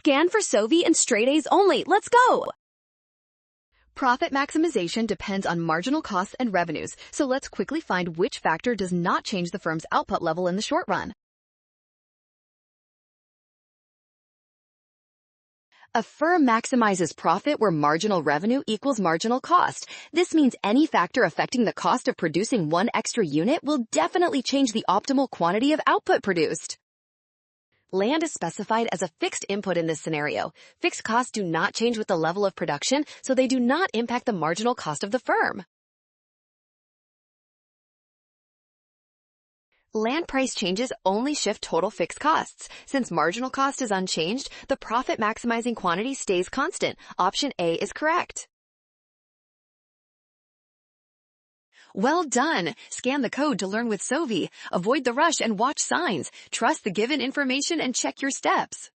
Scan for Sovi and straight A's only. Let's go! Profit maximization depends on marginal costs and revenues, so let's quickly find which factor does not change the firm's output level in the short run. A firm maximizes profit where marginal revenue equals marginal cost. This means any factor affecting the cost of producing one extra unit will definitely change the optimal quantity of output produced. Land is specified as a fixed input in this scenario. Fixed costs do not change with the level of production, so they do not impact the marginal cost of the firm. Land price changes only shift total fixed costs. Since marginal cost is unchanged, the profit maximizing quantity stays constant. Option A is correct. Well done! Scan the code to learn with Sovi. Avoid the rush and watch signs. Trust the given information and check your steps.